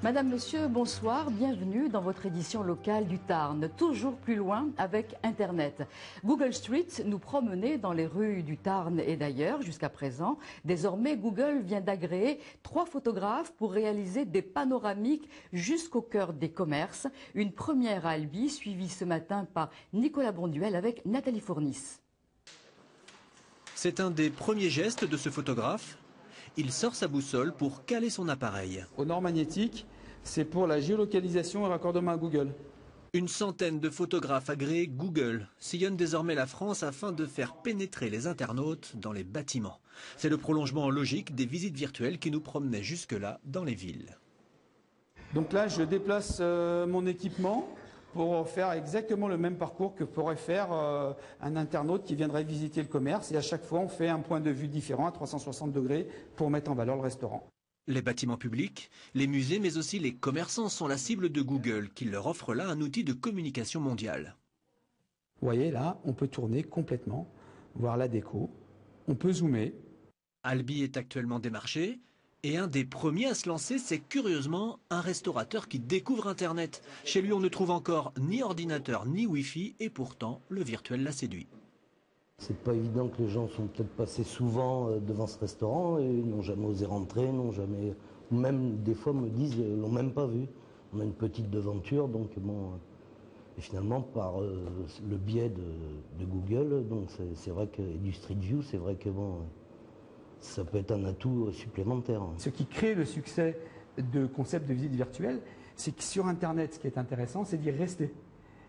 Madame, Monsieur, bonsoir, bienvenue dans votre édition locale du Tarn, toujours plus loin avec Internet. Google Street nous promenait dans les rues du Tarn et d'ailleurs jusqu'à présent. Désormais, Google vient d'agréer 3 photographes pour réaliser des panoramiques jusqu'au cœur des commerces. Une première à Albi, suivie ce matin par Nicolas Bonduel avec Nathalie Fournis. C'est un des premiers gestes de ce photographe. Il sort sa boussole pour caler son appareil. Au nord magnétique, c'est pour la géolocalisation et raccordement à Google. Une centaine de photographes agréés Google sillonnent désormais la France afin de faire pénétrer les internautes dans les bâtiments. C'est le prolongement logique des visites virtuelles qui nous promenaient jusque-là dans les villes. Donc là, je déplace mon équipement pour faire exactement le même parcours que pourrait faire un internaute qui viendrait visiter le commerce. Et à chaque fois, on fait un point de vue différent à 360 degrés pour mettre en valeur le restaurant. Les bâtiments publics, les musées, mais aussi les commerçants sont la cible de Google, qui leur offre là un outil de communication mondiale. Vous voyez, là, on peut tourner complètement, voir la déco, on peut zoomer. Albi est actuellement démarché. Et un des premiers à se lancer, c'est curieusement un restaurateur qui découvre Internet. Chez lui, on ne trouve encore ni ordinateur ni Wi-Fi, et pourtant, le virtuel l'a séduit. C'est pas évident que les gens sont peut-être passés souvent devant ce restaurant et n'ont jamais osé rentrer, n'ont jamais, ou même des fois me disent, l'ont même pas vu. On a une petite devanture, donc bon, et finalement par le biais de Google, donc c'est vrai que et du Street View, c'est vrai que bon. Ça peut être un atout supplémentaire. Ce qui crée le succès de concept de visite virtuelle, c'est que sur Internet, ce qui est intéressant, c'est d'y rester.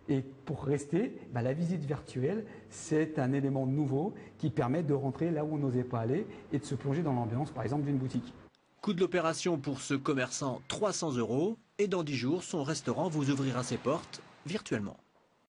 Et pour rester, la visite virtuelle, c'est un élément nouveau qui permet de rentrer là où on n'osait pas aller et de se plonger dans l'ambiance, par exemple, d'une boutique. Coût de l'opération pour ce commerçant, 300 €. Et dans 10 jours, son restaurant vous ouvrira ses portes virtuellement.